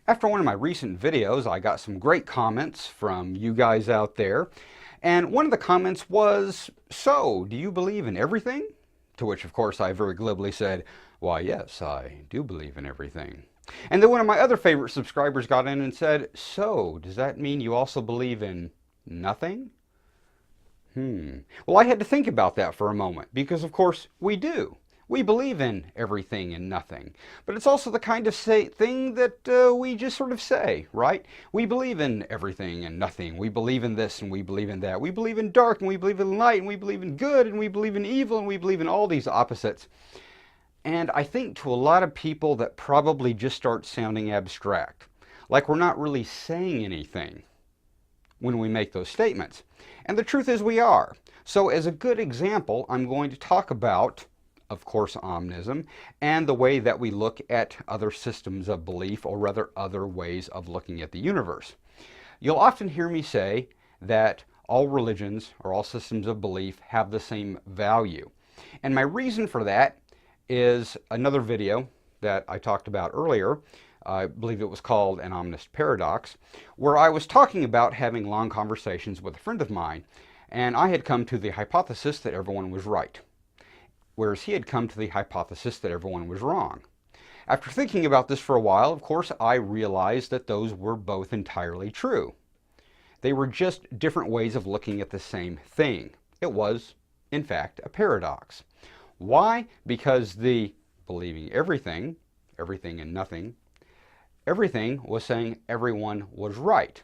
After one of my recent videos, I got some great comments from you guys out there. And one of the comments was, "So, do you believe in everything?" To which, of course, I very glibly said, "Why, yes, I do believe in everything." And then one of my other favorite subscribers got in and said, "So, does that mean you also believe in nothing?" Well, I had to think about that for a moment because, of course, we do. We believe in everything and nothing. But it's also the kind of thing that we just sort of say, right? We believe in everything and nothing. We believe in this and we believe in that. We believe in dark and we believe in light and we believe in good and we believe in evil and we believe in all these opposites. And I think to a lot of people that probably just starts sounding abstract, like we're not really saying anything when we make those statements. And the truth is we are. So as a good example, I'm going to talk about, of course, Omnism, and the way that we look at other systems of belief, or rather other ways of looking at the universe. You'll often hear me say that all religions or all systems of belief have the same value. And my reason for that is another video that I talked about earlier. I believe it was called an Omnist Paradox, where I was talking about having long conversations with a friend of mine, and I had come to the hypothesis that everyone was right, whereas he had come to the hypothesis that everyone was wrong. After thinking about this for a while, of course, I realized that those were both entirely true. They were just different ways of looking at the same thing. It was, in fact, a paradox. Why? Because the believing everything, everything and nothing, everything was saying everyone was right.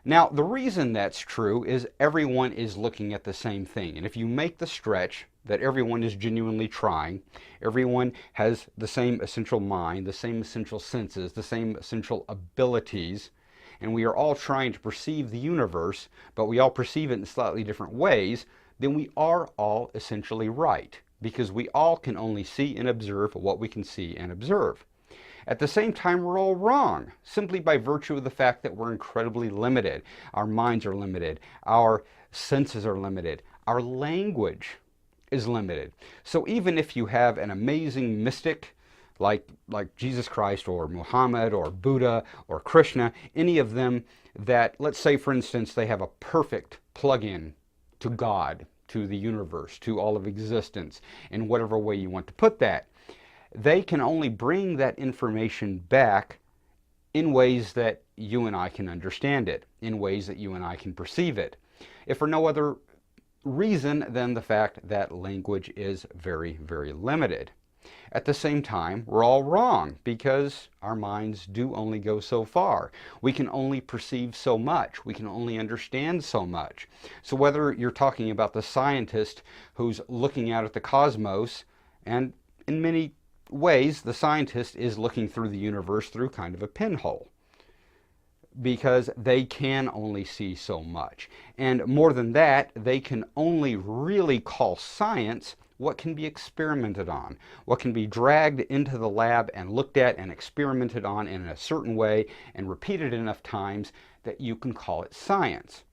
Now, the reason that's true is everyone is looking at the same thing. And if you make the stretch that everyone is genuinely trying, everyone has the same essential mind, the same essential senses, the same essential abilities, and we are all trying to perceive the universe, but we all perceive it in slightly different ways, then we are all essentially right, because we all can only see and observe what we can see and observe. At the same time, we're all wrong, simply by virtue of the fact that we're incredibly limited. Our minds are limited. Our senses are limited. Our language is limited. So even if you have an amazing mystic like Jesus Christ or Muhammad or Buddha or Krishna, any of them that, let's say for instance, they have a perfect plug-in to God, to the universe, to all of existence, in whatever way you want to put that, they can only bring that information back in ways that you and I can understand it, in ways that you and I can perceive it, if for no other reason than the fact that language is very, very limited. At the same time, we're all wrong because our minds do only go so far. We can only perceive so much. We can only understand so much. So whether you're talking about the scientist who's looking out at the cosmos, and in many ways, the scientist is looking through the universe through kind of a pinhole, because they can only see so much. And more than that, they can only really call science what can be experimented on, what can be dragged into the lab and looked at and experimented on in a certain way and repeated enough times that you can call it science.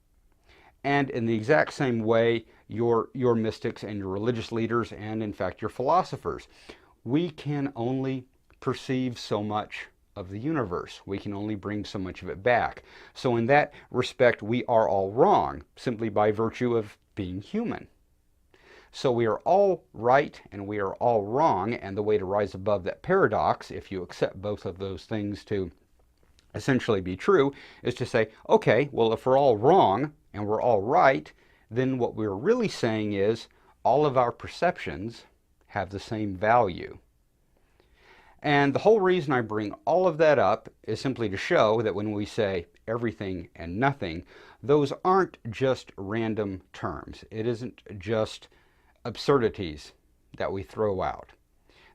And in the exact same way, your mystics and your religious leaders and, in fact, your philosophers, we can only perceive so much of the universe. We can only bring so much of it back. So in that respect, we are all wrong, simply by virtue of being human. So we are all right and we are all wrong, and the way to rise above that paradox, if you accept both of those things to essentially be true, is to say, okay, well, if we're all wrong and we're all right, then what we're really saying is all of our perceptions have the same value. And the whole reason I bring all of that up is simply to show that when we say everything and nothing, those aren't just random terms. It isn't just absurdities that we throw out.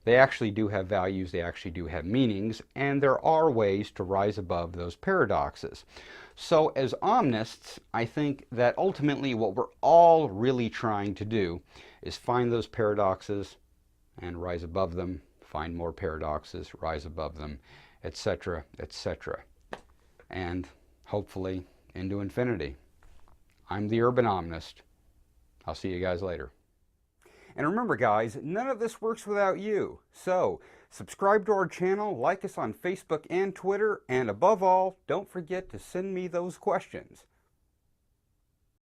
They actually do have values, they actually do have meanings, and there are ways to rise above those paradoxes. So as Omnists, I think that ultimately what we're all really trying to do is find those paradoxes and rise above them, find more paradoxes, rise above them, etc., etc., and hopefully into infinity. I'm the Urban Omnist. I'll see you guys later. And remember, guys, none of this works without you. So Subscribe to our channel, like us on Facebook and Twitter, and above all, don't forget to send me those questions.